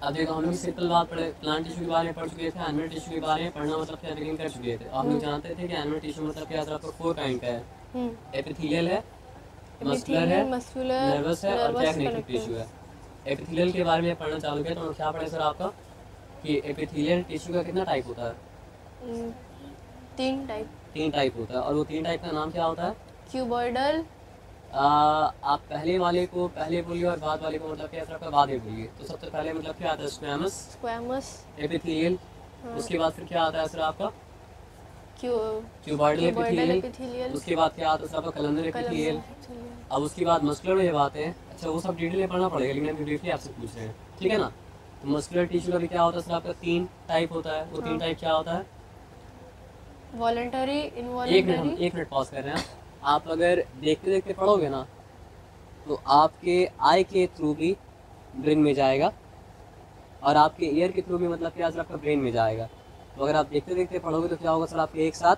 अब देखो, हम लोग सिंपल बात पढ़े, प्लांट टिश्यू के बारे में पढ़ चुके थे, एनिमल टिश्यू के बारे में पढ़ना मतलब क्या बिगिन कर चुके थे। आप लोग जानते थे कि एनिमल टिश्यू मतलब क्या आपको 4 काइंड का है। एपिथेलियल है, मस्कुलर है, नर्वस है और क्या कनेक्टिव टिश्यू है। एपिथेलियल के बारे में पढ़ना चालू किया तो क्या पढ़े सर आपका कि एपिथेलियल टिश्यू का कितना टाइप होता है? 3 टाइप होता है। और वो 3 टाइप का नाम क्या होता है? क्यूबॉइडल। आप पहले वाले को पहले बोलिए और बाद वाले को मतलब क्या आपका बाद में बोलिए। तो सबसे पहले मतलब क्या आता है? Squamous epithelial. उसके बाद फिर क्या आता है सर आपका? Cuboidal epithelial. उसके बाद क्या आता है सर आपका? Columnar epithelial. अब उसके बाद मस्कुलर में जब आते हैं, अच्छा वो सब डिटेल में पढ़ना पड़ेगा लेकिन अभी ब्रीफली आपसे पूछ रहे हैं, ठीक है ना। तो मस्कुलर टिश्यू का भी क्या होता है सर आपका? 3 टाइप होता है। वो 3 टाइप क्या होता है? Voluntary, involuntary. एक मिनट पॉज कर रहे हैं। आप अगर देखते देखते पढ़ोगे ना तो आपके आई के थ्रू भी ब्रेन में जाएगा और आपके ईयर के थ्रू भी मतलब क्या सर आपका ब्रेन में जाएगा। तो अगर आप देखते देखते पढ़ोगे तो क्या होगा सर आपके एक साथ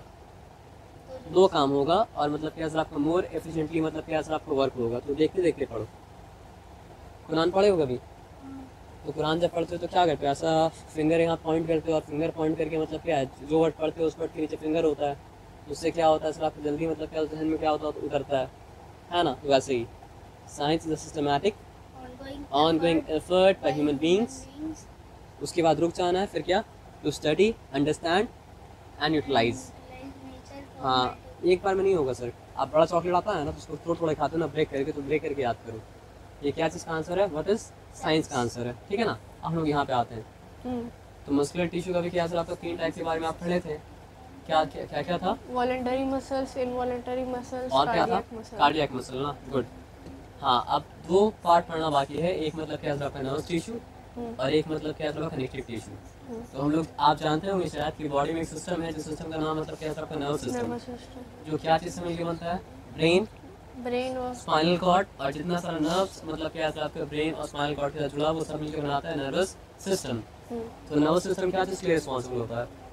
2 काम होगा और मतलब क्या सर आपका मोर एफिशिएंटली मतलब क्या सर आपका वर्क होगा। तो देखते देखते पढ़ो। कुरान पढ़े हो कभी? तो कुरान जब पढ़ते हो तो क्या करते हो? ऐसा फिंगर यहाँ पॉइंट करते हो और फिंगर पॉइंट करके मतलब क्या है, जो वर्ड पढ़ते हो उस वर्ड के नीचे फिंगर होता है। उससे क्या होता है सर आपको जल्दी मतलब क्या जहन में क्या होता है तो उतरता है ना। तो वैसे ही science is a systematic ongoing effort by human beings. उसके बाद रुक जाना है, फिर क्या? To study, understand and utilise. हाँ, एक बार में नहीं होगा सर। आप बड़ा चॉकलेट आता है ना तो उसको थोड़ा थोड़ा खाते हो ना ब्रेक करके, तो ब्रेक करके याद करो। ये क्या चीज़ का आंसर है? व्हाट इज साइंस का आंसर है, ठीक है ना। हम लोग यहाँ पे आते हैं। तो मस्कुलर टिश्यू का भी क्या सर आपका 3 टाइप के बारे में आप पढ़े थे। क्या क्या क्या, क्या था? वॉलंटरी मसल्स, इनवॉलंटरी मसल्स और क्या था? मसल। कार्डियक मसल ना, गुड। हाँ, अब 2 पार्ट पढ़ना बाकी है। एक मतलब क्या सर आपका नर्वस टिश्यू और एक मतलब क्या सर आपका कनेक्टिव टिश्यू। तो हम लोग आप जानते होंगे शायद कि बॉडी में एक सिस्टम है, जिस सिस्टम का नाम मतलब क्या सर आपका नर्वस सिस्टम, जो क्या चीज़ से मिलकर बनता है? ब्रेन और स्पाइनल कॉर्ड। और जितना सारा नर्व्स मतलब क्या है आपका ब्रेन और स्पाइनल कॉर्ड के साथ जुड़ा वो सब मिलकर बनाता है नर्वस सिस्टम। तो नर्वस सिस्टम क्या चीज़ के लिए रिस्पॉन्सिबल होता है?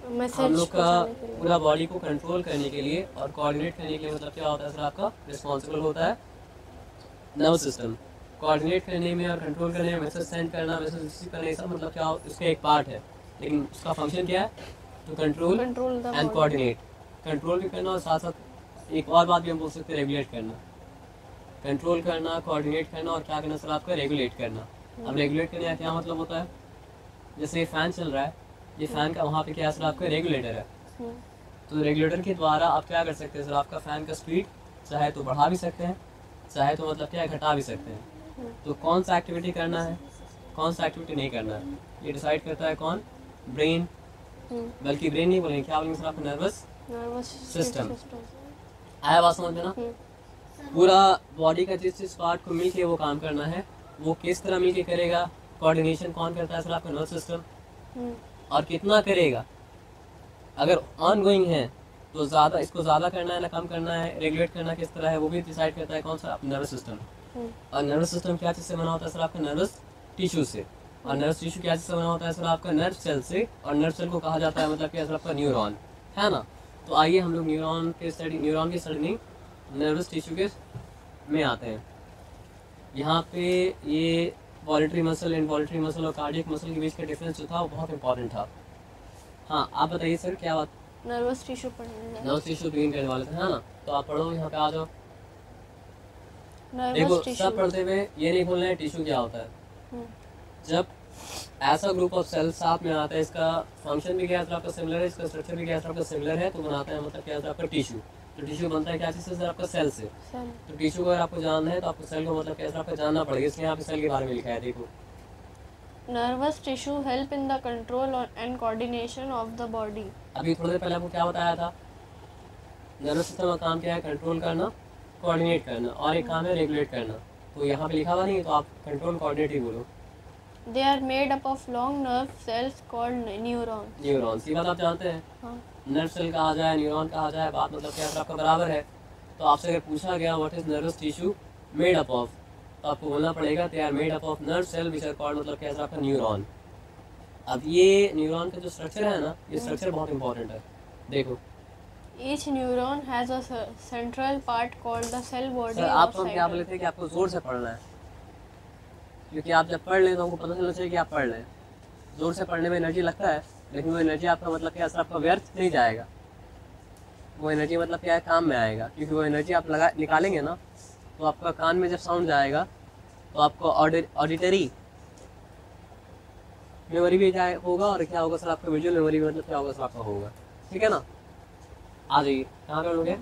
हम लोग का पूरा बॉडी को कंट्रोल करने के लिए और कोऑर्डिनेट करने के लिए मतलब क्या होता है सर आपका? रिस्पॉन्सिबल होता है नर्वस सिस्टम। कोऑर्डिनेट करने में और कंट्रोल करने में, मैसेज सेंड करना, मैसेज रिसीव करना, ये सब मतलब क्या इसका एक पार्ट है। लेकिन उसका फंक्शन क्या है? To control and coordinate. Control भी करना और साथ साथ एक और बात भी हम बोल सकते हैं, रेगुलेट करना। कंट्रोल करना, कोऑर्डिनेट करना और क्या करना सर आपका? रेगुलेट करना। अब रेगुलेट करने का क्या मतलब होता है? जैसे फैन चल रहा है, ये फैन का वहाँ पे क्या सर आपका? रेगुलेटर है। तो रेगुलेटर के द्वारा आप क्या कर सकते हैं सर? आपका फैन का स्पीड चाहे तो बढ़ा भी सकते हैं, चाहे तो मतलब क्या घटा भी सकते हैं। तो कौन सा एक्टिविटी करना है, कौन सा एक्टिविटी नहीं करना है, ये डिसाइड करता है कौन? ब्रेन। बल्कि ब्रेन नहीं बोलेंगे, क्या बोलेंगे सर आपका? Nervous system. आया बात समझ में ना? पूरा बॉडी का जिस जिस पार्ट को मिलके वो काम करना है वो किस तरह मिलके करेगा? कोऑर्डिनेशन कौन करता है सर? आपका नर्वस सिस्टम। और कितना करेगा? अगर ऑन गोइंग है तो ज़्यादा, इसको ज़्यादा करना है ना कम करना है, रेगुलेट करना किस तरह है, वो भी डिसाइड करता है कौन सा? आपका नर्वस सिस्टम। और नर्वस सिस्टम क्या चीज़ से बना होता है सर? आपका नर्वस टिश्यू से। और नर्वस टिश्यू क्या चीज़ से बना होता है सर? आपका नर्व सेल से। और नर्व सेल को कहा जाता है मतलब क्या सर? आपका न्यूरॉन, है ना। तो आइए हम लोग न्यूरॉन की स्टडी नहीं नर्वस टिश्यू के में आते हैं। यहाँ पे ये वॉलेटरी मसल, इनवॉलेटरी मसल और कार्डियक मसल के बीच का डिफरेंस जो था वो बहुत इंपॉर्टेंट था। हाँ, आप बताइए सर क्या बात? नर्वस टिश्यू पढ़ने, नर्वस टिश्यू बिगिन करने वाले थे, है ना। तो आप पढ़ो, यहाँ पे आ जाओ। देखो, सब पढ़ते हुए ये नहीं बोलना है टिश्यू क्या होता है। जब ऐसा ग्रुप ऑफ सेल्स साथ में आता है, इसका फंक्शन भी क्या है आपका? सिमिलर है, इसका स्ट्रक्चर भी क्या है आपका? सिमिलर है, तो बनाता है मतलब क्या है आपका? टिश्यू। तो टिश्यू बनता है क्या चीज़ से? आपका सेल से। तो टिश्यू को अगर आपको जानना है तो आपको सेल को मतलब कैसे आपका जानना पड़ेगा, इसलिए यहाँ पे सेल के बारे में लिखा है। देखो, nervous tissue help in the control and coordination of the body. अभी थोड़ी देर पहले आपको क्या बताया था? नर्वस सिस्टम का काम क्या है? कंट्रोल करना, कोऑर्डिनेट करना, और एक काम है रेगुलेट करना। तो यहाँ पे लिखा हुआ नहीं है तो आप कंट्रोल कोऑर्डिनेट ही बोलो। They are made up of long nerve cells called neurons. Neurons, ये बात आप जानते हैं। हाँ। नर्व सेल कहा जाए, न्यूरॉन कहा जाए, बात मतलब क्या आपका बराबर है। तो आपसे अगर पूछा गया what is nervous tissue made up of, तो आपको बोलना पड़ेगा they are made up of nerve cell which are called मतलब क्या आपका? न्यूरॉन। अब ये न्यूरॉन का जो स्ट्रक्चर है ना, ये स्ट्रक्चर बहुत इंपॉर्टेंट है। देखो, Each neuron has a central part called the cell body. Sir आप क्या बोले थे कि आपको जोर से पढ़ना है? क्योंकि आप जब पढ़ लें तो आपको पता चलना चाहिए कि आप पढ़ रहे हैं। जोर से पढ़ने में एनर्जी लगता है, लेकिन वो एनर्जी आपका मतलब क्या है, आपका व्यर्थ नहीं जाएगा। वो एनर्जी मतलब क्या है, काम में आएगा, क्योंकि वो एनर्जी आप लगा निकालेंगे ना, तो आपका कान में जब साउंड जाएगा तो आपको ऑडिटरी मेमोरी भी जाए होगा, और क्या होगा सर, आपका विजुअल मेमोरी मतलब क्या होगा सर, आपका होगा। ठीक है ना, आ जाइए कहाँ पे लोगे।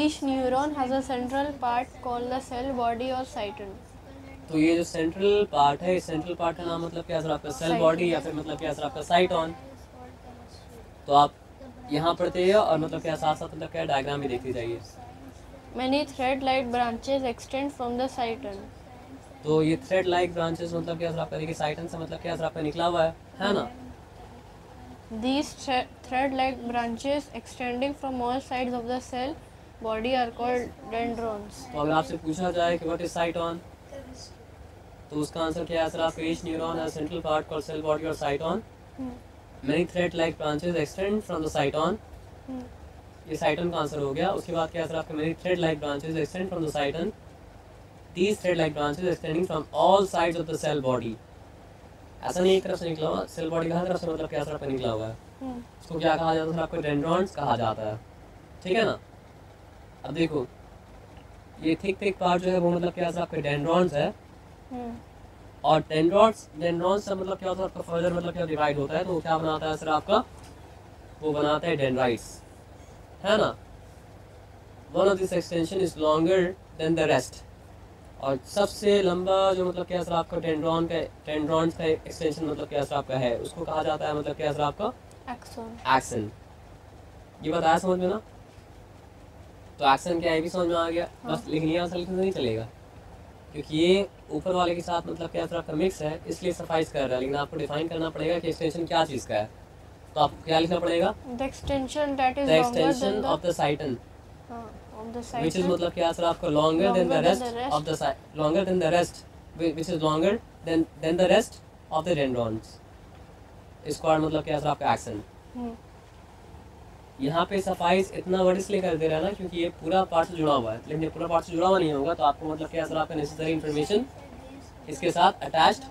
Each neuron has a central part called the cell body or cyton. तो ये जो सेंट्रल पार्ट है, इस सेंट्रल पार्ट का नाम मतलब क्या है सर, आपका सेल बॉडी, या फिर मतलब क्या है सर, आपका साइटॉन। तो आप यहाँ पढ़ते हैं और मतलब क्या साथ साथ मतलब क्या डायग्राम भी देखते जाइए। Many thread-like branches extend from the cyton. तो ये थ्रेड लाइक ब्रांचेस मतलब क्या सर, आपका देखिए साइटन से मतलब क्या सर, आपका निकला हुआ है ना। These thread-like branches extending from all sides of the cell body are called dendrons. तो अगर आपसे पूछा जाए कि व्हाट इज साइटॉन, तो उसका आंसर क्या है सर, आपका each neuron has central part called cell body और cyton. Many thread like branches extend from the cyton. ये साइटॉन का आंसर हो गया। उसके बाद क्या है सर, आपका many thread like branches extend from the cyton. These thread-like branches extending from all sides of the cell body. ऐसा नहीं एक तरफ से निकला हुआ, सेल बॉडी का तरफ से मतलब क्या सर, आपका निकला हुआ है। उसको क्या कहा जाता है सर, आपको डेंड्रॉन्स कहा जाता है। ठीक है ना। अब देखो ये थिक पार्ट जो है वो मतलब क्या सर, आपके डेंड्रॉन्स है। और डेंड्रॉन्स से मतलब क्या होता है, आपका फर्दर मतलब क्या डिवाइड होता है, तो वो क्या बनाता है सर, आपका वो बनाता है डेंड्राइट्स, है ना। One of this extension is longer than the rest. और सबसे लंबा जो मतलब क्या सर, आपका टेंड्रॉन्स का एक्सटेंशन मतलब क्या सर, आपका है, उसको कहा जाता है मतलब क्या सर, आपका एक्सन। ये बताया समझ में ना। तो एक्सन क्या है भी समझ में आ गया। बस लेकिन ये आंसर लिखने से नहीं चलेगा, क्योंकि ये ऊपर वाले के साथ मतलब क्या सर, आपका मिक्स है, इसलिए सफाइस कर रहा है। लेकिन आपको डिफाइन करना पड़ेगा कि एक्सटेंशन क्या चीज़ का है। तो आपको क्या लिखना पड़ेगा, The extension that is the longer than extension of the cyton, of the which is cyton. मतलब क्या सर, आपका longer than the rest of the longer than the rest, which is longer than the rest of the dendrons. इसका मतलब क्या sir, आपका action. यहाँ पे suffice इतना वर्ड इसलिए कर दे रहा है ना, क्योंकि ये पूरा पार्ट से जुड़ा हुआ है। लेकिन ये पूरा पार्ट से जुड़ा हुआ नहीं होगा, तो आपको मतलब क्या सर, आपका नेसेसरी इन्फॉर्मेशन इसके साथ अटैच्ड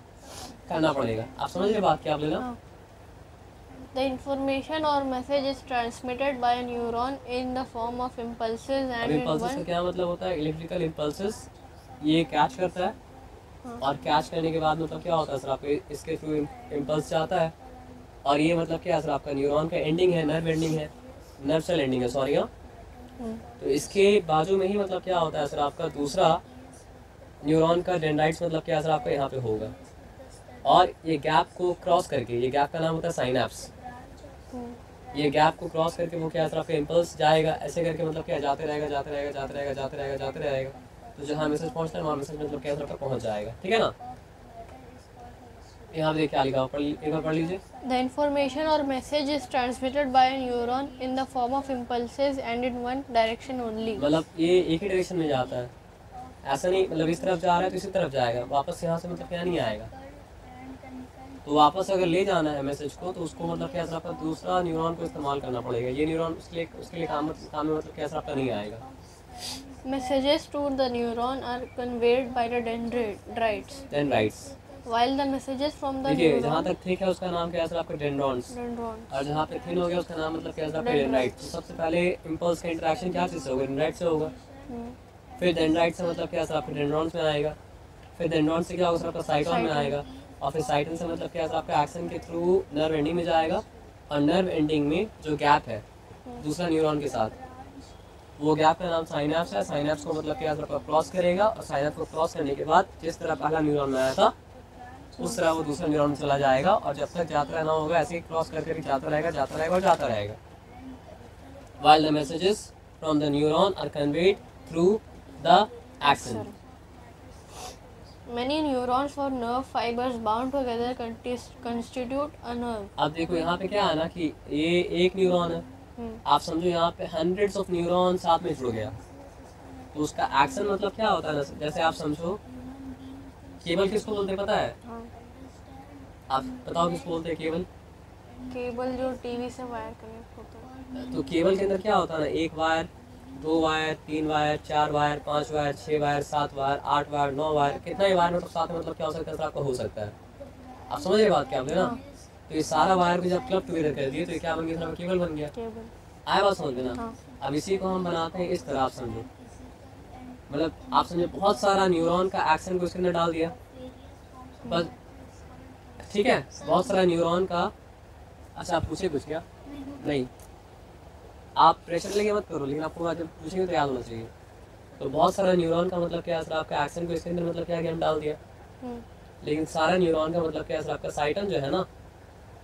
करना पड़ेगा। आप समझ रहे बात क्या आप लेना। The information or message is transmitted by a neuron in the form of impulses अब and in इम्पल्सेस का one क्या मतलब होता है, इलेक्ट्रिकल इम्पल्सेस। ये कैच करता है और कैच करने के बाद मतलब क्या होता है सर, आपके इसके थ्रू इम्पल्स जाता है। और ये मतलब क्या है सर, आपका न्यूरॉन का एंडिंग है, नर्व एंडिंग है, नर्व सेल एंडिंग है, सॉरी। तो इसके बाजू में ही मतलब क्या होता है सर, आपका दूसरा न्यूरॉन का डेंड्राइट्स मतलब क्या सर, आपका यहाँ पे होगा। और ये गैप को क्रॉस करके, ये गैप का नाम होता है साइनैप्स। ये गैप को क्रॉस करके वो क्या सर, आपका इम्पल्स जाएगा, ऐसे करके मतलब क्या जाते रहेगा। तो जहाँ मैसेज पहुँचता है वहाँ मैसेज मतलब क्या सर, आपका पहुँच जाएगा। ठीक है ना। यहाँ पे क्या लिखा हुआ, एक बार पढ़ लीजिए। the information or message is transmitted by a neuron in the form of impulses and in one direction only. मतलब ये एक ही डायरेक्शन में जाता है, ऐसा नहीं मतलब इस तरफ जा रहा है तो इसी तरफ जाएगा, वापस यहाँ से मतलब क्या नहीं आएगा। तो वापस अगर ले जाना है मैसेज को, तो उसको मतलब क्या सर, आपका दूसरा न्यूरॉन को इस्तेमाल करना पड़ेगा। ये न्यूरॉन उसके लिए काम में मतलब क्या सर, आपका नहीं आएगा। Messages to the neuron are conveyed by the dendrites. While the messages from the देखिए जहाँ neuron तक थिक है उसका नाम क्या है सर, आपका डेंड्रॉन्स। dendrons. और जहाँ पे थिन हो गया उसका नाम मतलब क्या है सर, आपका डेंड्राइट। तो सबसे पहले इम्पल्स का इंटरेक्शन क्या चीज़ से होगा, डेंड्राइट से होगा। फिर डेंड्राइट से मतलब क्या है सर, आपके डेंड्रॉन्स में आएगा। फिर डेंड्रॉन्स से क्या होगा सर, आपका साइटॉन में आएगा। और फिर साइटन से मतलब क्या है सर, आपका एक्शन के थ्रू नर्व एंडिंग में जाएगा। और नर्व एंडिंग में जो गैप है दूसरा न्यूरॉन के साथ, वो गैप का नाम साइनैप्स है। साइनैप्स को मतलब क्या है सर, आपका क्रॉस करेगा। और साइनैप्स को क्रॉस करने के बाद जिस तरह पहला न्यूरॉन में आया था उस तरह वो दूसरा न्यूरॉन में चला जाएगा। और जब तक जाता रहना होगा, ऐसे ही क्रॉस करके जाता रहेगा। While the messages from the neuron are conveyed through the axon. Many neurons or nerve fibers bound together constitute a nerve. अब देखो यहाँ पे क्या है ना कि ये एक न्यूरॉन है, आप समझो यहाँ पे hundreds of न्यूरॉन साथ में जुड़ गया। तो उसका एक्शन मतलब क्या होता है ना, जैसे आप समझो केबल किसको बोलते हैं पता है? आप बताओ किसको बोलते हैं केबल? केबल जो टीवी से वायर कनेक्ट होता है। तो केबल के अंदर क्या होता है ना, एक wire 2 wire, 3 wire, 4 wire, 5 wire, 6 wire, 7 wire, 8 wire, 9 wire, कितना ही वायर मतलब साथ में मतलब क्या हो सकता है सर आपका हो सकता है। आप समझ रहे बात क्या आपने ना। हाँ। तो ये सारा वायर को जब क्लब टुगेदर कर दिए तो ये क्या बन गया सर, केबल बन गया। केबल। आया बात समझ में ना। हाँ। अब इसी को हम बनाते हैं इस तरह, आप समझो, मतलब आप समझो बहुत सारा न्यूरॉन का एक्शन को इसके अंदर डाल दिया बस, ठीक है, बहुत सारा न्यूरॉन का। अच्छा आप पूछे कुछ क्या? नहीं, आप प्रेशर लेके मत करो, लेकिन आपको जब पूछेंगे तो याद होना चाहिए। तो बहुत सारा न्यूरॉन का मतलब क्या है सर, आपका एक्शन को इसके अंदर मतलब क्या है हम डाल दिया, लेकिन सारा न्यूरॉन का मतलब क्या है सर, आपका साइटन जो है ना,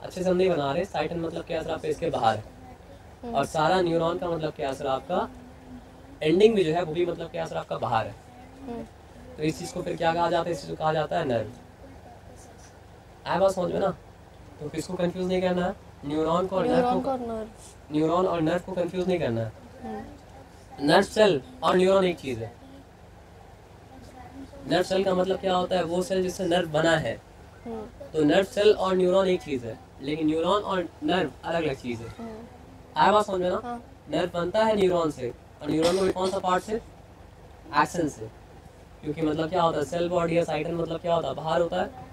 अच्छे से हम नहीं बना रहे, साइटन मतलब क्या है सर आपका इसके बाहर है, और सारा न्यूरॉन का मतलब क्या है सर आपका एंडिंग भी जो है वो भी मतलब क्या है सर आपका बाहर है। तो इस चीज़ को फिर क्या कहा जाता है, इस चीज़ को कहा जाता है नर्व। आया बात समझ में ना। तो किसको कंफ्यूज नहीं करना है, न्यूरॉन को और नर्व को, न्यूरॉन और नर्व को कंफ्यूज नहीं करना है। नर्व सेल और न्यूरॉन एक चीज़ है। नर्व सेल का मतलब क्या होता है, वो सेल जिससे नर्व बना है। तो नर्व सेल और न्यूरॉन एक चीज़ है, लेकिन न्यूरॉन और नर्व अलग अलग चीज़ है। आया बात समझ में ना। नर्व बनता है न्यूरॉन से, और न्यूरॉन को कौन सा पार्ट से, एक्सन से, क्योंकि मतलब क्या होता है सेल बॉडी या साइटन मतलब क्या होता है बाहर होता है,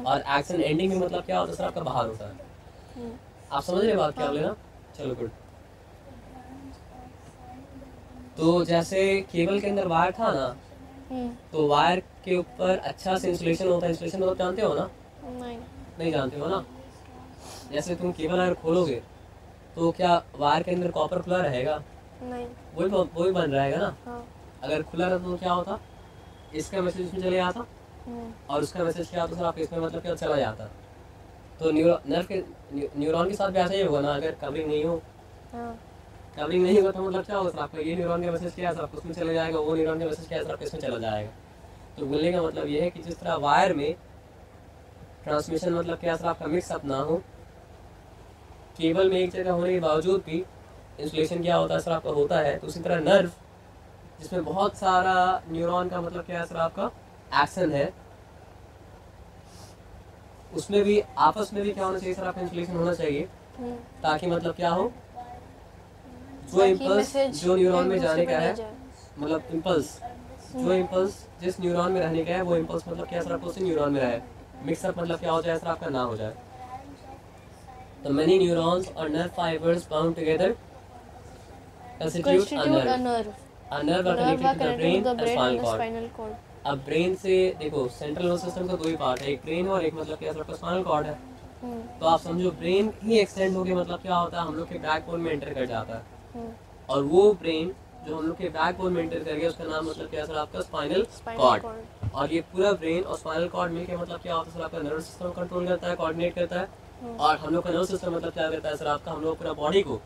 और एक्शन एंडिंग में मतलब क्या होता है सर आपका बाहर होता है। आप समझ रहे बात क्या बोले ना। चलो गुड। तो जैसे केबल के अंदर वायर था ना, तो वायर के ऊपर अच्छा से इंसुलेशन होता है। इंसुलेशन मतलब जानते हो ना? नहीं जानते हो ना। जैसे तुम केबल अगर खोलोगे तो क्या वायर के अंदर कॉपर खुला रहेगा? नहीं। वही बन रहेगा ना। हाँ। अगर खुला रहता तो क्या होता, इसका मैसेज इसमें चले जाता, और उसका मैसेज क्या होता सर आपके इसमें मतलब क्या चला जाता। तो न्यूरॉन के साथ भी ऐसा ही होगा ना, अगर कवरिंग नहीं हो, कवरिंग नहीं होगा तो मतलब क्या होगा सर आपका, ये न्यूरॉन का मैसेज क्या है सर आपको उसमें चले जाएगा, वो न्यूरॉन का मैसेज क्या है सर आपको इसमें चला जाएगा। तो बोलने का मतलब ये है कि जिस तरह वायर में ट्रांसमिशन मतलब क्या सर आपका मिक्सअप ना हो, केबल में एक जगह होने के बावजूद भी इंसुलेशन क्या होता है सर आपका होता है, तो उसी तरह नर्व जिसमें बहुत सारा न्यूरॉन का मतलब क्या है सर आपका एक्शन है, उसमें भी आपस में भी क्या होना चाहिए सर आपका इंसुलेशन होना चाहिए, ताकि मतलब क्या हो, जो इम्पल्स जो न्यूरॉन में जाने का है, मतलब इम्पल्स जो इम्पल्स जिस न्यूरॉन में रहने का है वो इम्पल्स मतलब क्या सर आपको उसी न्यूरॉन में रहे, मिक्सअप मतलब क्या हो जाए सर आपका ना हो जाए। तो many neurons or nerve fibers bound together constitute a nerve. A nerve are connected to the brain and spinal cord. अब ब्रेन से देखो सेंट्रल नर्वस सिस्टम का दो ही पार्ट है, एक ब्रेन और एक मतलब क्या आपका स्पाइनल कॉर्ड है। तो आप समझो ब्रेन ही एक्सटेंड होके मतलब क्या होता है हम लोग के बैकबोन में एंटर कर जाता है, और वो ब्रेन जो हम लोग के बैकबोन में एंटर कर गया उसका नाम मतलब क्या सर आपका स्पाइनल कॉर्ड। और ये पूरा ब्रेन और स्पाइनल कॉर्ड मिलके मतलब क्या होता है सर आपका नर्वस सिस्टम कंट्रोल करता है, कोऑर्डिनेट करता है, और हम लोग का नर्वस सिस्टम मतलब क्या करता है सर आपका, हम लोग पूरा बॉडी को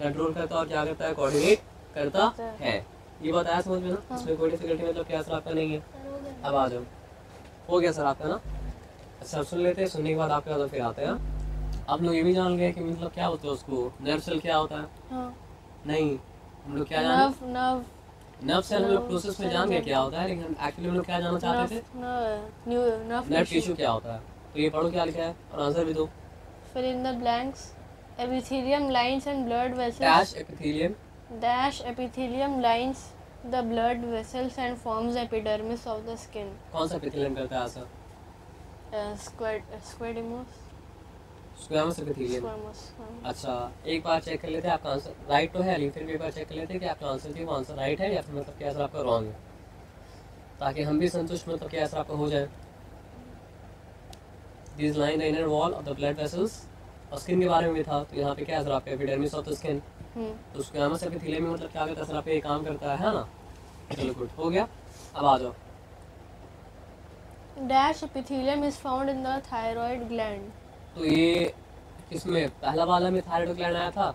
कंट्रोल करता है और क्या करता है, कोऑर्डिनेट करता है। ये बात आया समझ में ना, इसमें कोई डिफिकल्टी मतलब क्या सर आपका नहीं है। अब आ जाओ, हो गया सर आपका ना। अच्छा सुन लेते हैं, सुनने के बाद आपके बाद फिर आते हैं। आप लोग ये भी जान गए कि मतलब क्या होता है उसको, नर्व सेल क्या होता है। नहीं हम लोग क्या जाने, नर्व सेल हम लोग प्रोसेस में जान गए क्या होता है, लेकिन एक्चुअली हम लोग क्या जानना चाहते थे, नर्व टिश्यू क्या होता है। तो ये पढ़ो क्या लिखा है और आंसर भी दो। Fill in the blanks. Epithelium lines and blood vessels. Dash epithelium lines the blood vessels and forms epidermis of the skin. कौन सा एपिथेलियम करता है आंसर? Squamous. Squamous epithelium. अच्छा एक बार चेक कर लेते हैं आपका आंसर राइट तो है, लेकिन फिर भी एक बार चेक कर लेते हैं कि आपका आंसर थी वो आंसर राइट है या फिर मतलब क्या आंसर आपका रॉन्ग है, ताकि हम भी संतुष्ट मतलब क्या आंसर आपका हो जाए। These line the inner wall of the blood vessels, और स्किन के बारे में भी था, तो यहाँ पे क्या है सर आपका एपिडर्मिस ऑफ द स्किन। तो स्क्वैमस एपिथेलियम में मतलब क्या करता है सर आपका ये काम करता है ना। चलो गुड हो गया। अब आ जाओ। Dash epithelium is found in the thyroid gland. तो ये किसमें, पहला वाला में थायराइड ग्लैंड आया था,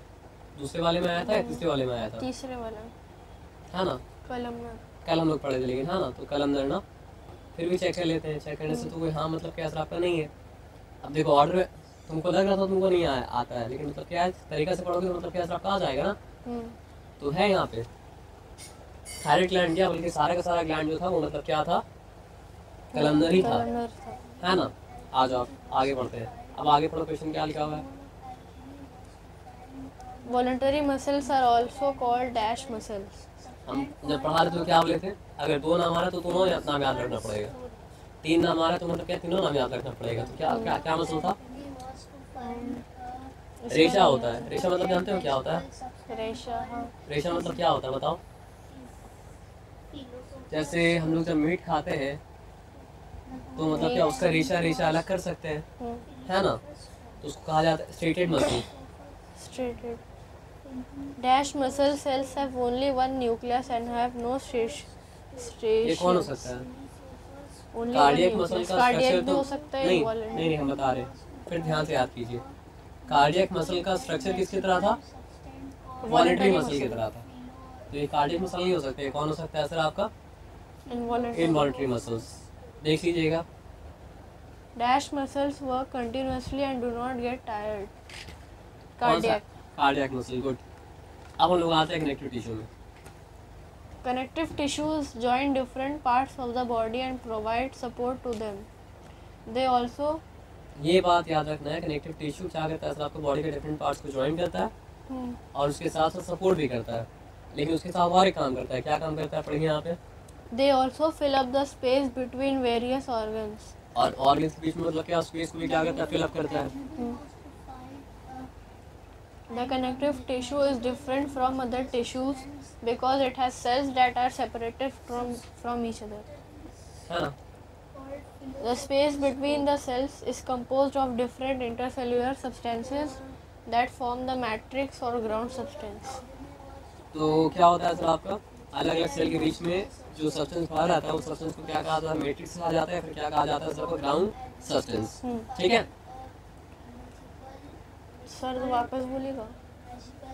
दूसरे वाले में आया था या तीसरे वाले में आया था? तीसरे वाला है ना, कल हम लोग पढ़े थे, लेकिन है ना, तो कलमनर ना, फिर भी चेक कर लेते हैं। चेक करने से तो कोई हाँ मतलब क्या असर आपका नहीं है। अब देखो ऑर्डर में तुमको लग रहा था तुमको नहीं आता है, लेकिन मतलब क्या है तरीका से पढ़ोगे तो मतलब क्या असर आपका आ जाएगा ना। तो है यहाँ पे थायराइड ग्लैंड क्या, बल्कि सारा का सारा ग्लैंड जो था वो मतलब क्या था, कलमनर ही था, है ना। आ जाओ आगे बढ़ते हैं। अब आगे पढ़ो क्वेश्चन क्या लिखा हुआ है। Voluntary muscles are also called dash muscles. हम जब पढ़ा रहे थे तो क्या बोले थे, अगर 2 नाम आ रहा तो दोनों नाम याद रखना पड़ेगा, 3 नाम आ रहा तो मतलब क्या तीनों नाम याद रखना पड़ेगा। तो क्या क्या क्या मसल था? रेशा होता है। रेशा मतलब जानते हो क्या होता है? रेशा, हाँ। रेशा मतलब क्या होता है बताओ? जैसे हम लोग जब मीट खाते हैं तो मतलब क्या उसका रेशा रेशा अलग कर सकते हैं, है ना? तो उसको कहा जाता है striated muscle. Straighted. Dash muscle cells have only one nucleus and have no ये कौन हो striations. सकता है? Only one cardiac muscle nucleus. का Cardiac स्ट्रक्चर भी तो हो सकता है, नहीं involuntary. नहीं नहीं हम बता रहे हैं, फिर ध्यान से याद कीजिए। कार्डियक मसल का स्ट्रक्चर किसकी तरह था? वॉलंटरी मसल की तरह था। तो ये कार्डियक मसल नहीं हो सकते, कौन हो सकता है सर आपका? Involuntary. Involuntary muscles. देख लीजिएगा। Dash muscles work continuously and do not get tired. कौन सा? Cardiac. Cardiac muscle, good. अब हम लोग आते हैं कनेक्टिव टिश्यू में। Connective tissues join different parts of the body and provide support to them. They also ये बात याद रखना है, कनेक्टिव टिश्यू क्या करता है सर आपको बॉडी के डिफरेंट पार्ट्स को ज्वाइन करता है और उसके साथ साथ सपोर्ट भी करता है, लेकिन उसके साथ और एक काम करता है। क्या काम करता है पढ़िए यहाँ पे? they also fill up the space between various organs. और ऑर्गन्स के बीच में मतलब क्या स्पेस को भी क्या करता है? फिल अप करता है। The connective tissue is different from other tissues because it has cells that are separated from each other. है ना? The space between the cells is composed of different intercellular substances that form the matrix or ground substance. तो क्या होता है sir आपका अलग अलग cell के बीच में जो सब्सटेंस पड़ा रहता है उस सब्सटेंस को क्या कहा जाता है? मैट्रिक्स कहा जाता है। फिर क्या कहा जाता है सर को? Ground substance. ठीक है। सर वापस बोलिएगा।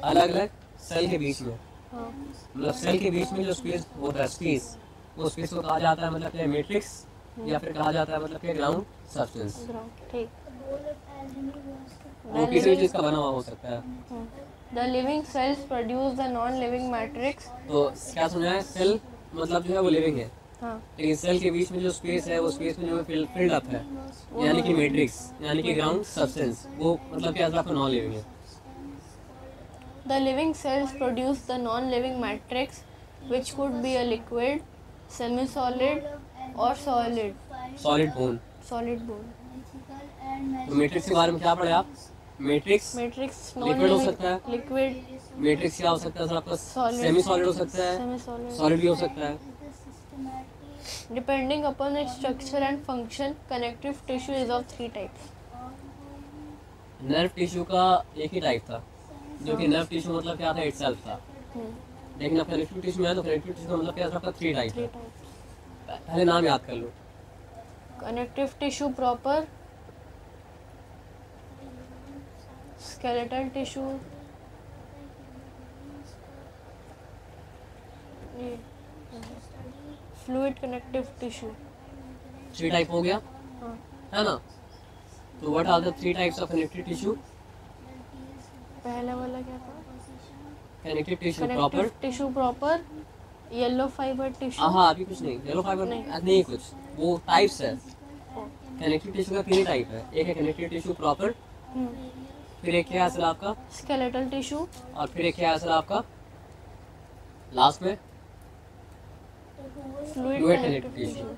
अलग अलग सेल के बीच में, हाँ। मतलब सेल के बीच में जो स्पेस होता है, स्पेस, वो स्पेस को कहा जाता है मतलब क्या? मैट्रिक्स, या फिर कहा जाता है मतलब क्या? Ground substance. ग्राउंड, ठीक। वो किसी भी चीज का बना हुआ हो सकता है। The living cells produce the non-living matrix. तो क्या समझा है? सेल मतलब जो है वो लिविंग है, हाँ। लेकिन सेल के बीच में जो स्पेस है वो स्पेस में जो फिल्ड अप है, यानी कि मैट्रिक्स, यानी कि ग्राउंड सब्सटेंस, वो मतलब क्या आपका नॉन लिविंग है। The living cells produce the non-living matrix, which could be a liquid, semi-solid, or solid bone. solid bone. तो मैट्रिक्स के बारे में क्या पढ़े आप? मैट्रिक्स Matrix लिक्विड हो सकता है। liquid, मैट्रिक्स क्या हो सकता है सर आपका? Solid. सेमी सॉलिड हो सकता है, semi-solid. सॉलिड भी हो सकता है। Depending upon its structure and function, connective tissue is of 3 types. Nerve tissue का एक ही टाइप था, जो कि नर्व टिश्यू मतलब क्या था? इटसेल्फ था। लेकिन अब कनेक्टिव टिश्यू में है तो कनेक्टिव टिश्यू का मतलब क्या है? आपका 3 टाइप 3 है। types. पहले नाम याद कर लो। Connective tissue proper, skeletal tissue, fluid connective tissue. 3 type हो गया, हाँ. है ना? तो what are the 3 types of connective tissue? पहला वाला क्या था? Connective tissue proper. Connective tissue proper, yellow fiber tissue. हाँ अभी कुछ नहीं, येलो फाइबर नहीं कुछ, वो टाइप्स है। कनेक्टिव टिश्यू का 3 टाइप है, एक है कनेक्टिव टिश्यू प्रॉपर, फिर एक है सर आपका Skeletal tissue, और फिर एक है सर आपका लास्ट में fluid Fluid connective connective tissue.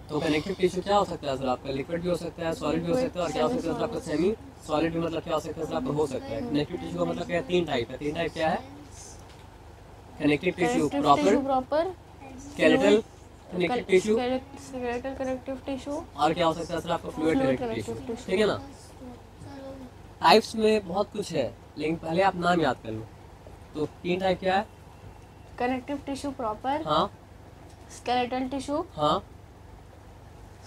तो कनेक्टिव टिश्यू क्या हो सकता है सर आपका? लिक्विड भी हो सकता है, सॉलिड भी हो सकता है, और क्या हो सकता है सर आपका? सेमी सॉलिड भी मतलब क्या हो सकता है सर आपका? हो सकता है। कनेक्टिव टिश्यू का मतलब क्या है? 3 टाइप है। 3 टाइप क्या है? Connective tissue Connective proper, tissue proper, skeletal connective tissue, skeletal connective tissue, और क्या हो सकता है सर आपका? Fluid Fluid connective tissue. connective tissue. ठीक है ना? टाइप्स में बहुत कुछ है, लेकिन पहले आप नाम याद कर लो। तो 3 टाइप क्या है? connective tissue proper, हाँ skeletal tissue, हाँ,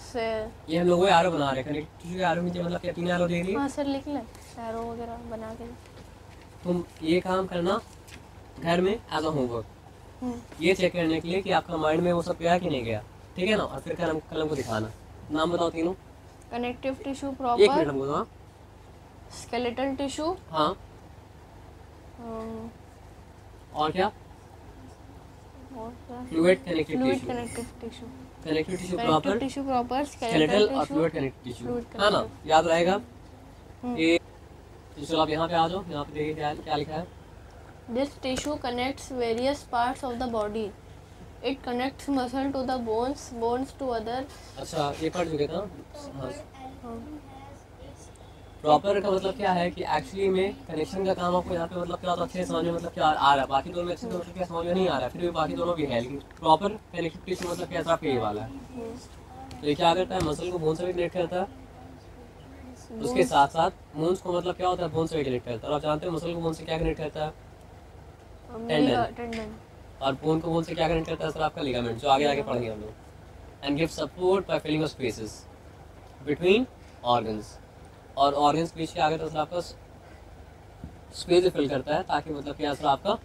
से ये हम लोग वो एरो बना रहे हैं। कनेक्टिव टिश्यू के एरो नीचे मतलब क्या 3 एरो दे दिए। हाँ सर लिख लें, एरो वगैरह बना के। तुम ये काम करना घर में एज अ होमवर्क, ये चेक करने के लिए कि आपका माइंड में वो सब गया कि नहीं गया। ठीक है ना? और फिर कलम को दिखाना। नाम बताओ तीनों। connective tissue 1 proper, मिनट हमको दो। skeletal tissue, हाँ, और क्या? और क्या? Fluid connective fluid tissue. connective tissue, connective tissue connective proper, tissue proper, skeletal skeletal और tissue, fluid connective tissue, fluid है ना? याद रहेगा। ये तो चलो आप यहाँ पे आ जाओ, यहाँ पे देखिए क्या क्या लिखा है। This tissue connects various parts of the body. It connects muscle to the bones, bones to other. अच्छा ये पढ़ चुके थे ना। हाँ, हाँ, प्रॉपर का मतलब क्या है कि एक्चुअली में कनेक्शन का काम आपको यहाँ पे मतलब क्या अच्छे से समझ में मतलब क्या आ रहा है, बाकी दोनों में अच्छे से मतलब क्या समझ में नहीं आ रहा है, फिर भी बाकी दोनों भी है, लेकिन प्रॉपर कनेक्टिव टिश्यू मतलब क्या आपका ये वाला है। तो ये क्या करता है, मसल को बोन से भी कनेक्ट करता है, उसके साथ साथ बोन्स को मतलब क्या होता है, बोन से भी कनेक्ट करता है। और आप जानते हैं मसल को बोन से क्या कनेक्ट करता है, टेंडन। और बोन को बोन से क्या कनेक्ट करता है सर, आपका लिगामेंट, जो आगे आगे पढ़ेंगे हम लोग। And give support by filling of spaces between organs, और ऑर्गन्स बीच के आगे तो सर आपका स्पेस फिल करता है, ताकि मतलब क्या सर आपका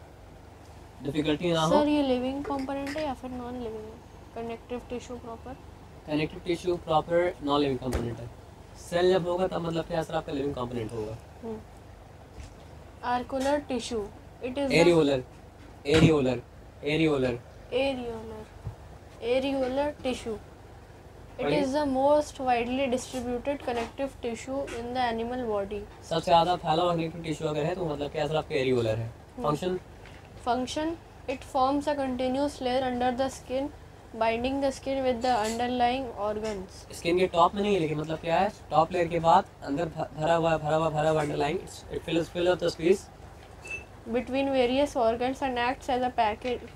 डिफिकल्टी ना हो। सर ये लिविंग कंपोनेंट है या फिर नॉन लिविंग है? Connective tissue proper connective tissue proper noun living component है। सेल जब होगा तब मतलब क्या सर आपका लिविंग कंपोनेंट होगा। आर्कुलर tissue, it is areolar areolar areolar areolar tissue, it is the most widely distributed connective tissue in the animal body. सबसे ज़्यादा फैला हुआ कनेक्टिव टिश्यू अगर है तो मतलब क्या सर आपका एरियोलर है। Function It forms a continuous layer under the skin, binding the skin with the underlying organs. Skin के टॉप में नहीं है, लेकिन मतलब क्या है, टॉप लेयर के बाद अंदर भरा हुआ underlying, it fill up the space Between various organs and acts as a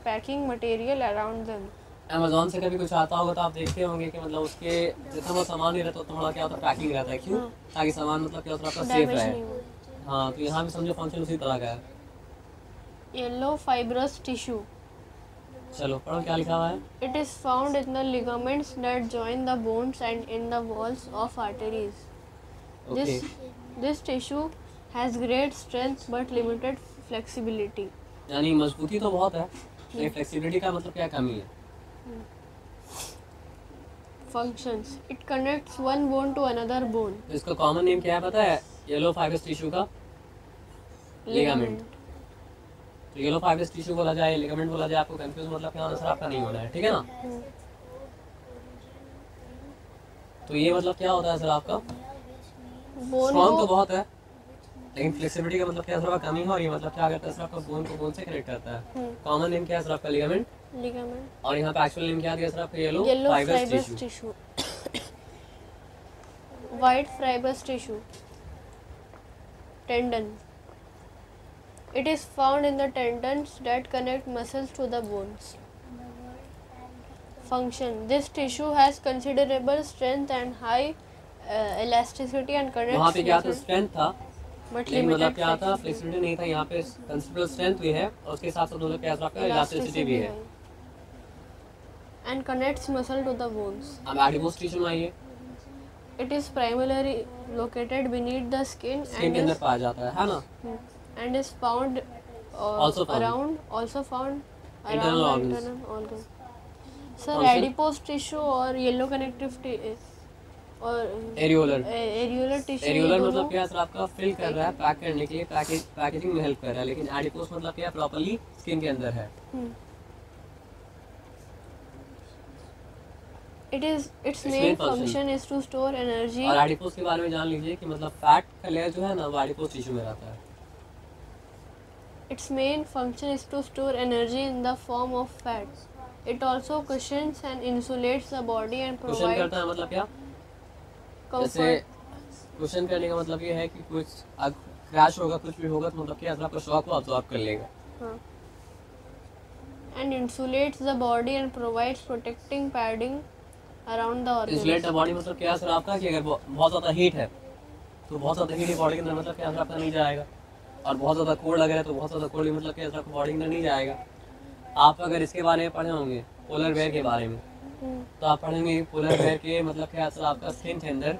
packing material around them. Amazon से कभी कुछ आता होगा तो आप देखते होंगे कि मतलब उसके जितना वो सामान नहीं रहता उतना क्या होता है, पैकिंग रहता है। क्यों? ताकि सामान मतलब क्या होता है आपका सेफ Damage रहे। नहीं हो। हाँ, तो यहाँ भी समझो फंक्शन उसी तरह का है। Yellow fibrous tissue. चलो पढ़ो क्या लिखा हुआ है। It is found in the ligaments that join the bones and in the walls of arteries. Okay, This tissue has great strength but limited flexibility. यानी मजबूती तो बहुत है, लेकिन फ्लेक्सिबिलिटी का मतलब क्या कमी है। Functions. It connects one bone to another bone. तो इसका कॉमन नेम क्या है पता है, येलो फाइब्रस टिश्यू का लिगामेंट। तो येलो फाइब्रस टिश्यू बोला जाए, लिगामेंट बोला जाए, आपको कंफ्यूज मतलब क्या आंसर आपका नहीं होना है, ठीक है ना। तो ये मतलब क्या होता है सर आपका, Bone स्ट्रॉन्ग तो को बहुत है, लेकिन फ्लेक्सिबिलिटी का मतलब क्या सर आपका कमी है। और ये मतलब क्या करता है सर आपका बोन को बोन से कनेक्ट करता है। कॉमन नेम क्या है सर आपका लिगामेंट, ligament. और यहाँ पे एक्चुअल नेम क्या दिया सर आपका, yellow Yellow fibrous fibrous tissue. tissue. White fibrous tissue. Tendon. It is found in the tendons that connect muscles to the bones. Function. This tissue has considerable strength and high elasticity and वहाँ connects पे क्या था, muscles, strength था, but लेकिन मतलब limited क्या था, flexibility. Flexibility नहीं था। यहाँ पे कंसिडरेबल स्ट्रेंथ भी है, और उसके साथ साथ मतलब क्या है सर आपका इलास्टिसिटी भी है। And connects muscle to the bones. अब एडिपोज टिश्यू में आइए, It is primarily located beneath the skin skin के अंदर पाया जाता है ना। and is found Also found. around Internal organs. internal organs. Sir, Function? adipose tissue और yellow connective और एरियोलर areolar tissue एरियोलर ये मतलब क्या है सर आपका, फिल कर रहा है, पैक करने के लिए, पैकेजिंग में हेल्प कर रहा है, लेकिन एडिपोज मतलब क्या है, प्रॉपर्ली स्किन के अंदर है। its Its main main function is to store energy. और एडिपोज के बारे में जान लीजिए कि मतलब फैट का लेयर जो है ना, वो एडिपोज टिश्यू में रहता है। Its main function is to store energy in the form of fat. It also cushions and insulates the body and question provides करता है मतलब क्या, जैसे comfort. क्वेश्चन करने का मतलब ये है कि कुछ क्रैश होगा, कुछ भी होगा, तो मतलब क्या है, आपका शॉक को अब्सॉर्ब कर लेगा। हाँ. And insulates the body and provides protecting padding around the organs. Insulate the body मतलब क्या है सर आपका, कि अगर बहुत ज़्यादा हीट है तो बहुत ज़्यादा हीट बॉडी के अंदर मतलब क्या है सर आपका नहीं जाएगा, और बहुत ज़्यादा कोल्ड अगर है तो बहुत ज़्यादा कोल्ड मतलब क्या है सर आपका बॉडी के अंदर नहीं जाएगा। आप अगर इसके बारे में पढ़े होंगे, पोलर बेयर के बारे में, तो आप पढ़ेंगे पोलर बेयर के मतलब क्या है सर आपका, स्किन के अंदर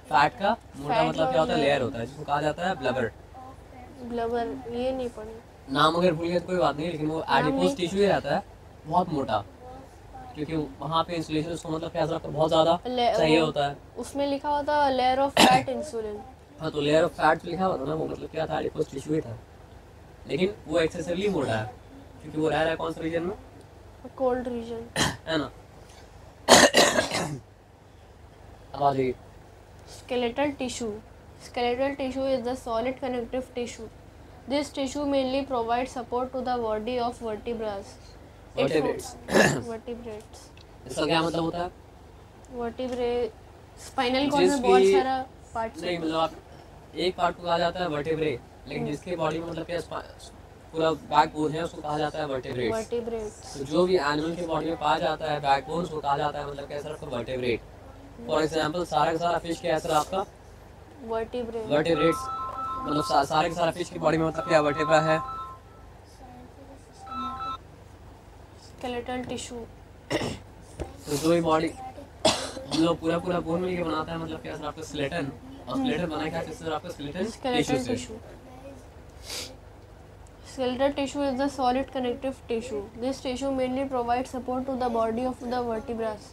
फैट का मोटा Fat मतलब क्या होता है, और लेयर होता है, जिसको कहा जाता है ब्लबर। Blubber ये नहीं पढ़े. नाम अगर भूल गए तो कोई बात नहीं, लेकिन वो एडिपोज टिश्यू ही रहता है, बहुत मोटा, क्योंकि वहाँ पे इंसुलेशन उसको मतलब क्या सर आपका बहुत ज़्यादा चाहिए होता है। उसमें लिखा हुआ था लेयर ऑफ फैट इंसुलिन. हाँ, तो लेयर ऑफ फैट लिखा हुआ था ना, वो मतलब क्या था, एडिपोज टिश्यू ही था, लेकिन वो एक्सेसिवली मोटा है, क्योंकि वो रह रहा है कौन सा रीजन में, कोल्ड रीजन. है ना। अब आ जाइए, Skeletal tissue. Skeletal tissue is the solid connective tissue. This tissue mainly provides support to the body of vertebrates. Vertebrates Vertebrates. इसका क्या मतलब होता है? Vertebrae. स्पाइनल कॉर्ड जिस में बहुत भी- सारा पार्ट्स नहीं मतलब आप एक पार्ट को कहा जाता है वर्टेब्रे, लेकिन जिसके बॉडी में मतलब क्या पूरा बैकबोन है उसको कहा जाता है वर्टेब्रेट्स। वर्टिब्रेट्स. तो जो भी एनिमल के बॉडी में पाया जाता है बैकबोन उसको कहा जाता है मतलब क्या सर आपका वर्टेब्रेट। फॉर एग्जांपल सारा का सारा फिश क्या है सर आपका वर्टिब्रेट. वर्टेब्रेट्स, मतलब सारे का सारा फिश की बॉडी में मतलब क्या वर्टेब्रा है। Skeletal tissue. तो जो भी बॉडी मतलब पूरा बोन मिलके बनाता है मतलब क्या सर आपका स्केलेटन, और स्केलेटन बना क्या किससे सर आपका स्केलेटन टिश्यू Skeletal से। tissue. Skeletal tissue is the solid connective tissue. This tissue mainly provides support to the body of the vertebrates.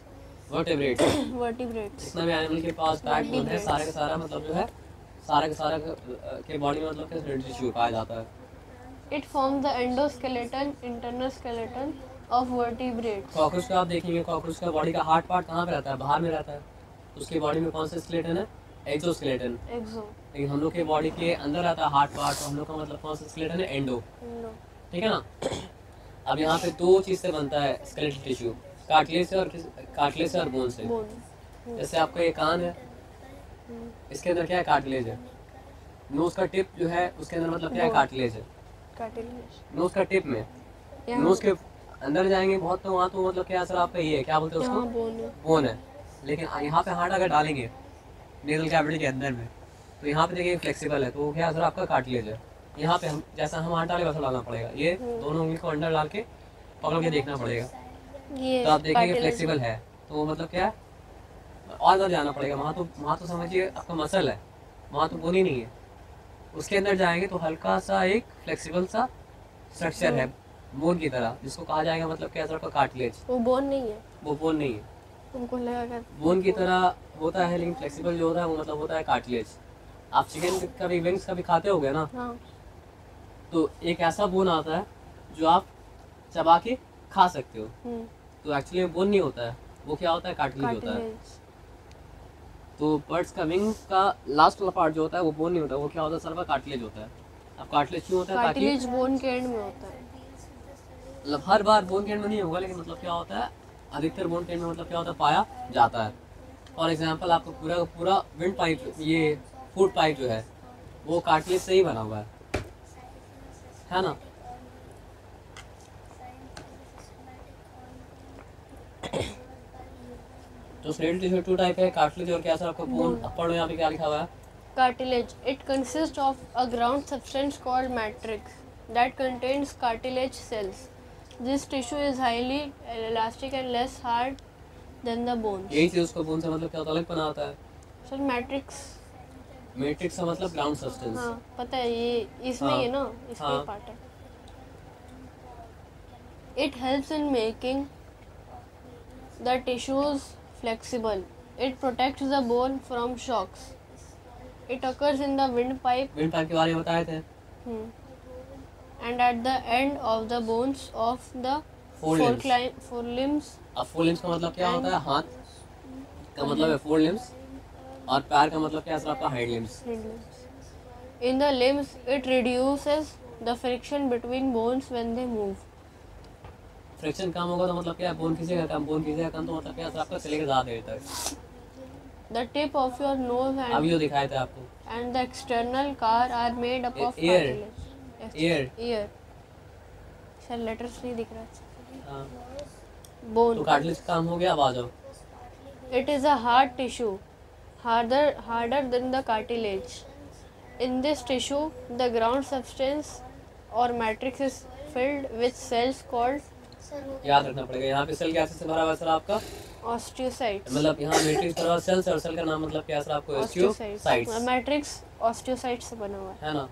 Vertebrate Vertebrates. जितना भी एनिमल के पास बैकबोन है सारे का सारा मतलब जो है सारे का सारा के बॉडी में मतलब क्या टिश्यू पाया जाता है। It forms the endoskeleton, internal skeleton of vertebrates. Cockroach का आप देखेंगे, कॉकरोच का बॉडी का हार्ड पार्ट कहाँ पे रहता है? बाहर में रहता है। उसकी बॉडी में कौन सा स्केलेटन है? एक्सोस्केलेटन। Exo. लेकिन हम लोग के बॉडी के अंदर रहता है हार्ड पार्ट, तो हम लोग का मतलब कौन सा स्केलेटन है? एंडो। Endo. ठीक है ना। अब यहाँ पे दो चीज से बनता है स्केलेटल टिश्यू, कार्टिलेज से और कार्टिलेज से और बोन से। Bone. जैसे आपका ये कान है, इसके अंदर क्या है? कार्टिलेज है। नोज का टिप जो है उसके अंदर मतलब क्या है? Bone. कार्टिलेज है। Cartilage. नोज का टिप में यहाँ नोज के अंदर जाएंगे बहुत, तो वहाँ तो मतलब क्या सर आपका ये है, क्या बोलते हैं उसको? यहाँ bone है. बोन है। लेकिन यहाँ पे हार्ट अगर डालेंगे नेजल कैविटी के अंदर में, तो यहाँ पे देखिए फ्लेक्सिबल है, तो वो क्या सर आपका कार्टिलेज है। यहाँ पे हम जैसा हम हार्ट डाले वैसा डालना पड़ेगा, ये दोनों उंगली को अंदर डाल के पकड़ के देखना पड़ेगा, ये तो आप देखेंगे cartilage. फ्लेक्सिबल है। तो वो मतलब क्या है, और अंदर जाना पड़ेगा। वहाँ तो समझिए आपका मसल है, वहाँ तो बोन ही नहीं है। उसके अंदर जाएंगे तो हल्का सा एक फ्लेक्सिबल सा स्ट्रक्चर है बोन की तरह, जिसको कहा जाएगा मतलब क्या सर आपका कार्टिलेज। वो बोन नहीं है. वो बोन नहीं है, तुमको लगा क्या? बोन की तरह होता है, लेकिन फ्लेक्सिबल जो होता है वो मतलब होता है कार्टिलेज। आप चिकन का भी विंग्स का भी खाते होगे ना, हाँ. तो एक ऐसा बोन आता है जो आप चबा के खा सकते हो, तो एक्चुअली बोन नहीं होता है, वो क्या होता है? कार्टिलेज होता है। Cartilage. तो बर्ड्स का विंग का लास्ट वाला पार्ट जो होता है वो बोन नहीं होता, वो क्या होता है? सर कार्टिलेज होता है। अब कार्टिलेज क्यों होता है? ताकि Cartilage bone के एंड में होता है. मतलब हर बार बोन के एंड में नहीं होगा, लेकिन मतलब क्या होता है अधिकतर बोन के एंड में मतलब क्या होता है? पाया जाता है। फॉर एग्जांपल आपको पूरा का पूरा विंड पाइप, ये फूड पाइप जो है वो कार्टिलेज से ही बना हुआ है ना। तो स्केलेटल टिश्यू टू टाइप है, कार्टिलेज और क्या सर आपको बोन। अब पढ़ो यहाँ पे क्या लिखा हुआ है? Cartilage. It consists of a ground substance called matrix that contains cartilage cells. This tissue is highly elastic and less hard than the bones. यही चीज उसको बोन से मतलब क्या होता है? अलग बना होता है। Sir matrix. मैट्रिक्स का मतलब ग्राउंड सब्सटेंस। हाँ पता है, ये इसमें हाँ, ही है ना, इसमें हाँ। पार्ट है. It helps in making the tissues flexible. It protects the bone from shocks. It occurs in the windpipe wind pipe के बारे में बताए थे। and at the end of the bones of the Forelimbs. forelimbs. अब forelimbs का मतलब क्या होता है? हाथ का मतलब है फोरलिम्स, और पैर का मतलब क्या है सर आपका? Hind limbs. In the limbs, it reduces the friction between bones when they move. Friction कम होगा तो मतलब क्या है? बोन खींचेगा कम, बोन खींचेगा कम, तो मतलब क्या है सर आपका? चलेगा ज़्यादा देर तक। The tip of your nose अभी जो दिखाए थे आपको, and the external car are made up of Ear. cartilage. Yes. Ear. Ear. Sir letters नहीं दिख रहा है. हाँ, तो Bone. कार्टिलेज काम हो गया। अब आ जाओ। It is a hard tissue, harder than the cartilage. In this tissue, the ground substance or matrix is filled with cells called याद रखना पड़ेगा, यहाँ पे सेल गैसेस से भरा हुआ है सर आपका, osteocytes. मतलब यहाँ मैट्रिक्स भरा हुआ सेल से, और सेल का नाम मतलब क्या है सर आपको? ओस्टियोसाइट्स Matrix osteocytes से बना हुआ है. है ना।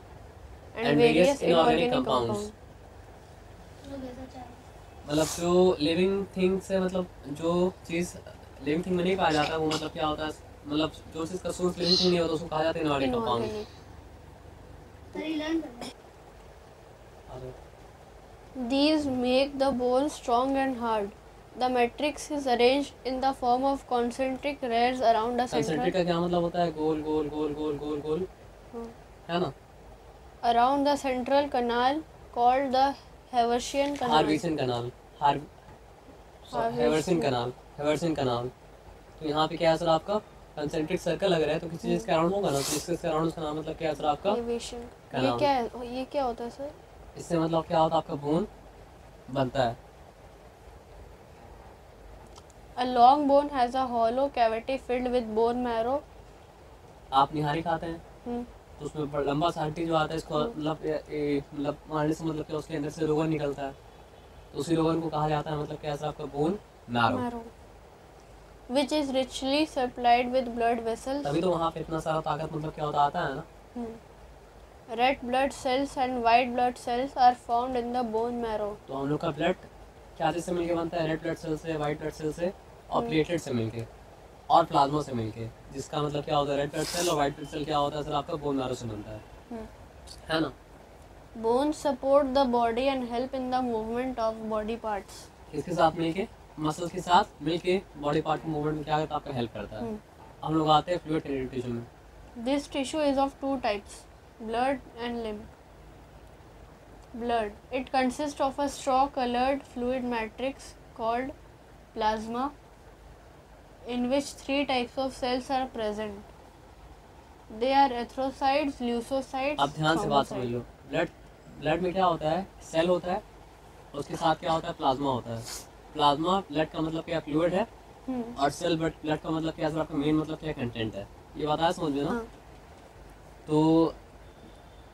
And various inorganic compounds. मतलब जो लिविंग थिंग से मतलब जो चीज लिविंग थिंग में नहीं पाया जाता वो मतलब क्या होता है? मतलब जो चीज का सोर्स लिविंग थिंग नहीं होता उसको कहा जाता है inorganic compound. Inorganic. These make the bone strong and hard. The matrix is arranged in the form of concentric rings around a concentric central का क्या मतलब होता है? गोल गोल गोल गोल गोल गोल, है ना? around the central canal called the Haversian canal. हार्विसन कनाल, हेवर्सन कनाल, हेवर्सन कनाल। तो यहाँ पे क्या है सर आपका? कंसेंट्रिक सर्कल अगर है तो किसी चीज के अराउंड होगा ना, तो जिसके अराउंड उसका नाम मतलब क्या है सर आपका? Haversian. ये canal। क्या है? ये क्या होता है सर? इससे मतलब क्या होता है? आपका बोन बनता है। A long bone has a hollow cavity filled with bone marrow. आप निहारी खाते हैं हम्म, तो उसमें लंबा सा हड्डी जो आता है, इसको मतलब मारने से मतलब क्या उसके अंदर से रोगन निकलता है, तो उसी रोगन को कहा जाता है मतलब क्या है सर आपका? Bone marrow. marrow, which is richly supplied with blood vessels. तभी तो वहाँ पे इतना सारा ताकत मतलब क्या होता आता है ना। Red blood cells and white blood cells are found in the bone marrow. तो हम लोग का ब्लड क्या चीज से मिलके बनता है? रेड ब्लड सेल से, व्हाइट ब्लड सेल से और प्लेटलेट से मिलके और प्लाज्मा से मिलके, जिसका मतलब क्या होता है? रेड ब्लड सेल और व्हाइट ब्लड सेल क्या होता है सर आपका? बोन मैरो से बनता है ना? Bones support the body and help in the movement of body parts. किसके साथ मिलके? मसल्स के साथ मिलके बॉडी पार्ट के मूवमेंट में क्या करता है? आपका हेल्प करता है। हम लोग आते हैं फ्लूइड टेनिटल टिश्यू में। This tissue is of two types, blood and lymph. Blood. It consists of a straw-colored fluid matrix called plasma, in which three types of cells are present. They are erythrocytes, leukocytes, आप ध्यान से बात समझ thrombocytes. लो। Blood में क्या होता है? Cell होता है, उसके साथ क्या होता है? प्लाज्मा होता है। प्लाज्मा ब्लड का मतलब क्या? फ्लूइड है। और सेल ब्लड का मतलब क्या है? आपका मेन मतलब क्या? कंटेंट है। ये बताया समझ में ना? तो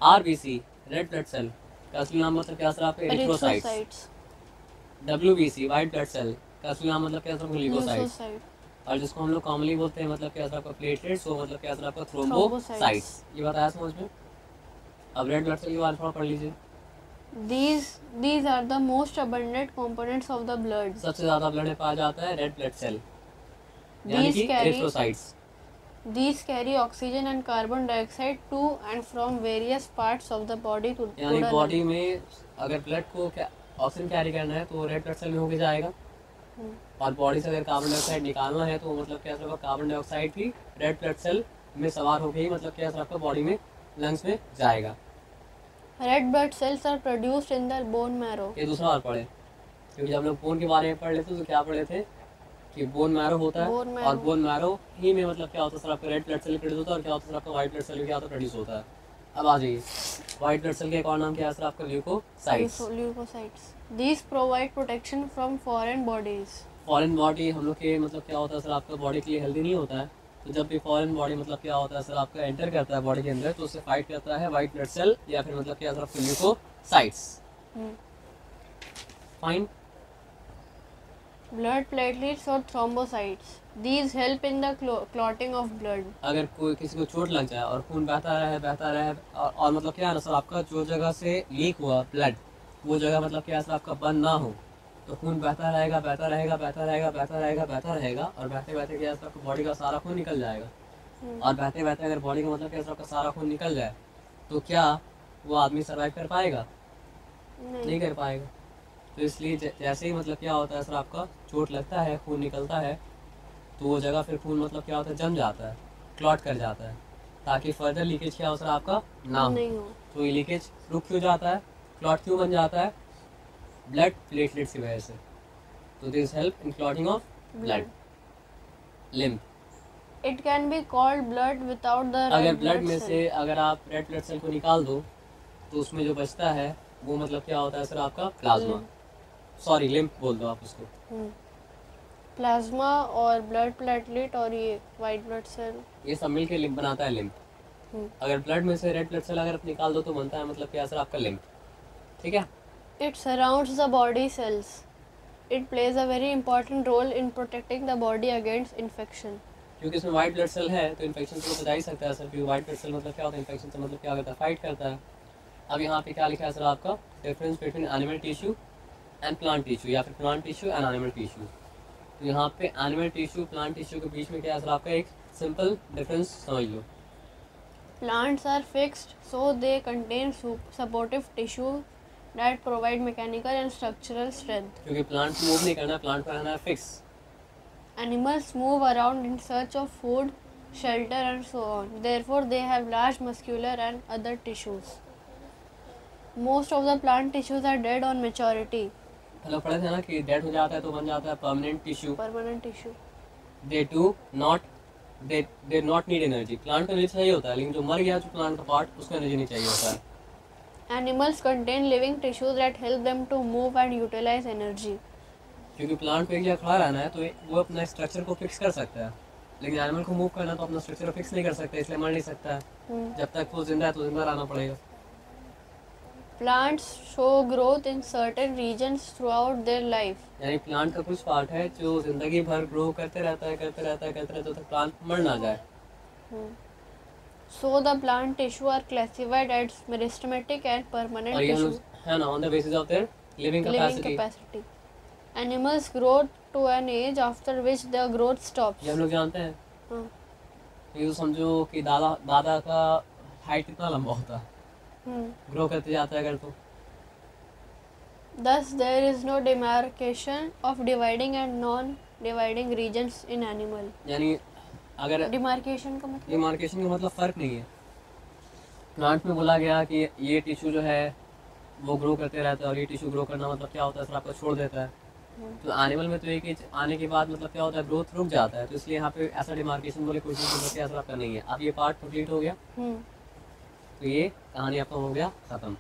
आरबीसी रेड ब्लड सेल का असली नाम मतलब क्या सर आपका? Erythrocytes. WBC white blood cell का असली नाम मतलब क्या सर? ल्यूकोसाइट्स। और जिसको हम लोग कॉमनली बोलते हैं मतलब क्या सर आपका? प्लेटलेट्स। वो मतलब क्या सर आपका? थ्रोम्बोसाइट्स। ये बताया समझ में? अब रेड ब्लड सेल के बारे में थोड़ा पढ़ लीजिए। These are the most abundant components of the blood. सबसे ज्यादा ब्लड में पाया जाता है रेड ब्लड सेल, यानी कि erythrocytes. These carry oxygen and carbon dioxide to and from various parts of the body to यानी the बॉडी lung. में अगर ब्लड को ऑक्सीजन कैरी करना है तो रेड ब्लड सेल में होके जाएगा, और बॉडी से अगर कार्बन डाइऑक्साइड निकालना है तो मतलब क्या सर? कार्बन डाइऑक्साइड भी रेड ब्लड सेल में सवार होके ही मतलब क्या सर आपका? बॉडी में लंग्स में जाएगा। Red blood cells are produced in the bone marrow. ये दूसरा बार पढ़े, क्योंकि जब लोग बोन के बारे में पढ़ लेते तो क्या पढ़े थे कि बोन मैरो होता है, Bone marrow. और बोन मैरो ही में मतलब क्या होता है सर आपका? रेड ब्लड सेल प्रोड्यूस होता है, और क्या होता है सर आपका? व्हाइट ब्लड सेल क्या होता है? प्रोड्यूस होता है। अब आ जाइए, व्हाइट ब्लड सेल का एक और नाम क्या है सर आपका? Leukocytes. Leukocytes. These provide protection from foreign bodies. Foreign body हम लोग के मतलब क्या होता है सर आपका? बॉडी के लिए हेल्दी नहीं होता है, तो जब भी फॉरेन बॉडी मतलब क्या होता है सर आपका? एंटर करता है बॉडी के अंदर, तो उससे फाइट करता है व्हाइट ब्लड सेल या फिर मतलब क्या सर आपका? Leukocytes. Fine. Blood platelets or thrombocytes. These help in the clotting of blood. अगर कोई किसी को चोट लग जाए और खून बहता रहे और मतलब क्या है ना सर आपका? जो जगह से लीक हुआ ब्लड, वो जगह मतलब क्या है सर आपका? बंद ना हो, तो खून बहता रहेगा बहता रहेगा बहता रहेगा बहता रहेगा बहता रहेगा, और बहते बहते क्या है सर आपका? बॉडी का सारा खून निकल जाएगा। और बहते बहते अगर बॉडी का मतलब क्या है सर आपका? सारा खून निकल जाए, तो क्या वो आदमी सर्वाइव कर पाएगा? नहीं कर पाएगा। तो इसलिए जैसे ही मतलब क्या होता है सर आपका? चोट लगता है, खून निकलता है, तो वो जगह फिर खून मतलब क्या होता है? जम जाता है, क्लॉट कर जाता है, ताकि फर्दर लीकेज क्या हो सर आपका? ना हो। तो ये लीकेज रुक क्यों जाता है? क्लॉट क्यों बन जाता है? ब्लड प्लेटलेट्स की वजह से। तो this help in clotting of blood. Lymph. It can be called blood without the अगर red ब्लड blood में cell. से अगर आप रेड ब्लड सेल को निकाल दो, तो उसमें जो बचता है वो मतलब क्या होता है सर आपका? प्लाज्मा। सॉरी, लिम्फ बोल दो आप उसको। प्लाज्मा और ब्लड प्लेटलेट और ये वाइट ब्लड सेल, ये सब मिलके लिम्फ बनाता है, लिम्फ। अगर ब्लड में से रेड ब्लड सेल अगर आप निकाल दो तो बनता है मतलब क्या सर आपका? लिम्फ। ठीक है। it surrounds the body cells. It plays a very important role in protecting the body against infection. क्योंकि इसमें व्हाइट ब्लड सेल है तो इन्फेक्शन से तो बचा ही सकता है सर, क्योंकि व्हाइट ब्लड सेल मतलब क्या होता है? इन्फेक्शन से मतलब क्या करता है? फाइट करता है। अब यहाँ पे क्या लिखा है सर आपका? Difference between animal tissue and plant tissue, या फिर plant tissue and animal tissue. तो यहाँ पे एनिमल टिश्यू प्लांट टिश्यू के बीच में क्या है सर आपका? एक सिंपल डिफरेंस समझ लो। Plants are fixed, so they contain supportive tissue that provide mechanical and structural strength. क्योंकि प्लांट मूव नहीं करना, प्लांट का रहना है fix. Animals move around in search of food, shelter, and so on. Therefore, they have large muscular and other tissues. Most of the plant tissues are dead on maturity. मतलब पढ़े थे ना कि डेड हो जाता है तो बन जाता है permanent tissue. Permanent tissue. They not need energy. Plant को एनर्जी चाहिए होता है, लेकिन जो मर गया जो प्लांट का पार्ट, उसको एनर्जी नहीं चाहिए होता है। Animals contain living tissues that help them to move and utilize energy. क्योंकि प्लांट को एक जगह खड़ा रहना है तो वो अपना स्ट्रक्चर को फिक्स कर सकता है, लेकिन एनिमल को मूव करना तो अपना स्ट्रक्चर को फिक्स नहीं कर सकता, इसलिए मर नहीं सकता है। जब तक वो जिंदा है तो जिंदा रहना पड़ेगा। Plants show growth in certain regions throughout their life. यानी प्लांट का कुछ पार्ट है जो जिंदगी भर ग्रो करते रहता है जब तक प्लांट मर ना जाए। So the plant tissue are classified as meristematic and permanent और ये tissue. है ना, on the basis of their living Living capacity. capacity. Animals grow to an age after which the growth stops. ये हम लोग जानते हैं। हाँ. ये तो समझो कि दादा का हाइट कितना लंबा होता है, ग्रो करते जाता है अगर तो। Thus there is no demarcation of dividing and non-dividing regions in animal. यानी अगर Demarcation का मतलब? डिमार्केशन का मतलब फर्क नहीं है। प्लांट में बोला गया कि ये टिश्यू जो है वो ग्रो करते रहता है और ये टिश्यू ग्रो करना मतलब क्या होता है, फिर आपको छोड़ देता है। तो एनिमल में तो एक एज आने के बाद मतलब क्या होता है, ग्रोथ रुक जाता है। तो इसलिए यहाँ पे ऐसा डिमार्केशन बोले कुछ नहीं, ऐसा आपका नहीं है। अब ये पार्ट कंप्लीट हो गया, तो ये कहानी आपका हो गया खत्म।